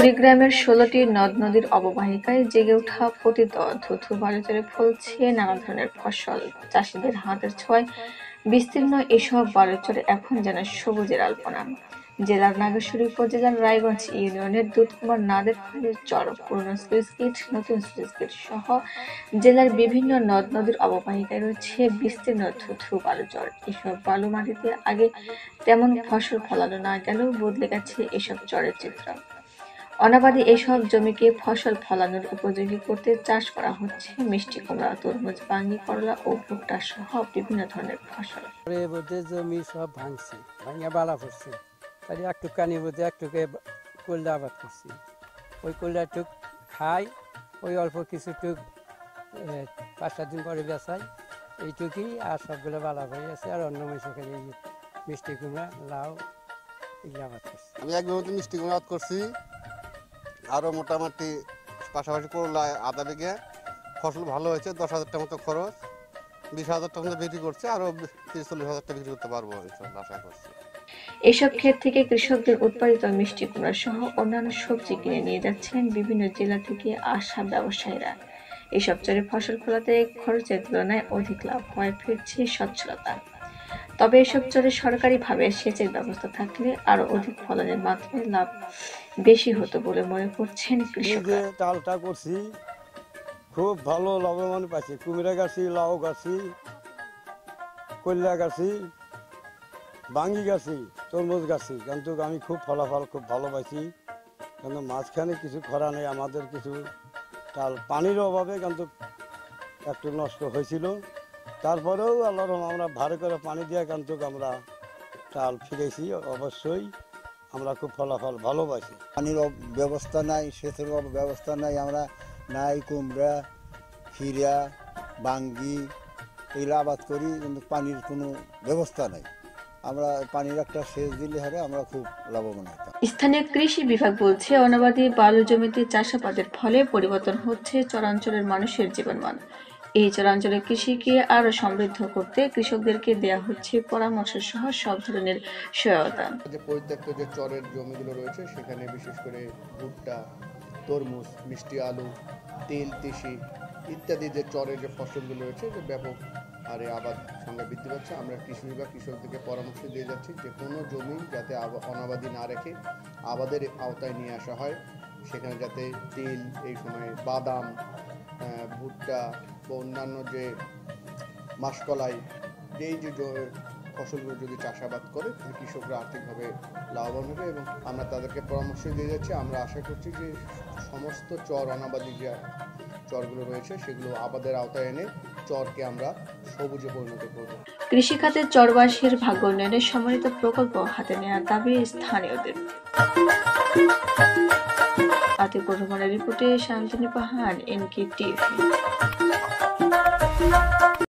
কুড়িগ্রামের ১৬টি নদ-নদীর অববাহিকায় জেগে ওঠা পতিত ধুধু বালুচরে ফলছে নানা ধরনের ফসল। চাষিদের হাতের ছোঁয়ায় বিস্তীর্ণ এসব বালুচর এখন যেন সবুজের আলপনা। জেলার নাগেশ্বরী উপজেলার রায়গঞ্জ ইউনিয়নের দুধকুমার নাদের খালের চর, পুরনো স্লুইস গেট, নতুন স্লুইস গেট সহ জেলার বিভিন্ন নদ-নদীর অববাহিকায় রয়েছে বিস্তীর্ণ ধুধু বালুচর। এসব বালু মাটিতে আগে তেমন ফসল ফলানো না গেলেও বদলে গেছে এসব চরের চিত্র। অনাবাদি এসব জমিকে ফসল ফলানোর উপযোগী করতে চাষ করা হচ্ছে মিষ্টি কুমড়া, তরমুজ, বাঙ্গি, করলা ও ভুট্টা সহ বিভিন্ন ধরনের ফসল। জমি সব ভাঙছি, ভাঙিয়া বালা পড়ছে, তাই একটু কানির মধ্যে একটুকে কল্যা আবাদ করছি। ওই কল্যাটুক খাই, ওই অল্প কিছুটুক ৫-৭ দিন পরে বেচাই, এইটুকুই। আর সবগুলো বালা হয়ে আছে। আর অন্য মানুষের এই মিষ্টি কুমড়া, লাউ এগুলো আবাদ করছি। আমি এক বিঘা মিষ্টি কুমড়া আবাদ করছি, আরও মোটামুটি পাশাপাশি করলা আধা বিঘে। ফসল ভালো হয়েছে, ১০,০০০ টাকা মতো খরচ, ২০,০০০ টাকা মতো বিক্রি করছে, আরও ৩০-৪০,০০০ টাকা বিক্রি করতে পারবো আশা করছি। এসব ক্ষেত থেকে কৃষকদের উৎপাদিত মিষ্টি কুমড়া সহ অন্যান্য সবজি কিনে নিয়ে যাচ্ছেন বিভিন্ন জেলা থেকে আসা ব্যবসায়ীরা। এসব চরে ফসল ফলাতে খরচের তুলনায় অধিক লাভ হয়, ফিরছে সচ্ছলতা। তবে এসব চরে সরকারিভাবে সেচের ব্যবস্থা থাকলে আরো অধিক ফলনের মাধ্যমে লাভ বেশি হতো বলে মনে করছেন কৃষকরা। চালটা করছি, খুব ভালো লাভবান পাইছি। কুমড়া গাছি, লাউ গাছি, কল্যা গাছি, বাঙ্গি গাছি, তরমুজ গাছি, কিন্তু আমি খুব ফলাফল খুব ভালো পাইছি। কিন্তু মাঝখানে কিছু খরা নেই, আমাদের কিছু চাল পানির অভাবে কিন্তু একটু নষ্ট হয়েছিল। তারপরেও আল্লাহর আমরা ভালো করে পানি দিয়ে কিন্তু আমরা চাল ফিরেছি। অবশ্যই আমরা খুব ফলাফল ভালো পাইছি। পানির ব্যবস্থা নাই, সেচের ব্যবস্থা নাই, আমরা নাই কুমড়া, খিরা, বাঙ্গি এগুলো আবাদ করি, কিন্তু পানির কোনো ব্যবস্থা নাই। আমরা পানির একটা সেচ দিলে হারে আমরা খুব লাভবান হতাম। স্থানীয় কৃষি বিভাগ বলছে, অনাবাদি বালু জমিতে চাষাবাদের ফলে পরিবর্তন হচ্ছে চরাঞ্চলের মানুষের জীবনমান। এই চরাঞ্চলের কৃষিকে আরো সমৃদ্ধ করতে কৃষকদেরকে দেয়া হচ্ছে পরামর্শ সহ সব ধরনের সহায়তা। যে পরিত্যক্ত যে চরের জমিগুলো রয়েছে, সেখানে বিশেষ করে ভুট্টা, তরমুজ, মিষ্টি আলু, তেল, তিসি ইত্যাদি যে চরের যে ফসলগুলো রয়েছে, যে ব্যাপক হারে আবাদ সংখ্যা বৃদ্ধি পাচ্ছে। আমরা কৃষি বিভাগ কৃষকদেরকে পরামর্শ দিয়ে যাচ্ছি যে কোনো জমি যাতে অনাবাদি না রেখে আবাদের আওতায় নিয়ে আসা হয়। সেখানে যাতে তেল, এই সময় বাদাম, ভুট্টা বা অন্যান্য যে মাসকলাই, এই যে ফসলগুলো যদি চাষাবাদ করে কৃষকরা আর্থিকভাবে লাভবান হবে। এবং আমরা তাদেরকে পরামর্শ দিয়ে যাচ্ছি। আমরা আশা করছি যে সমস্ত চর, অনাবাদি যে চরগুলো রয়েছে, সেগুলো আবাদের আওতায় এনে চরকে আমরা সবুজে পরিণত করব। কৃষিখাতের চরবাসীর ভাগ্য উন্নয়নের সম্মিলিত প্রকল্প হাতে নেওয়ার দাবি স্থানীয়দের। আতিকুর রহমানের রিপোর্টে শান্তনী পাহাড়, NK টিভি।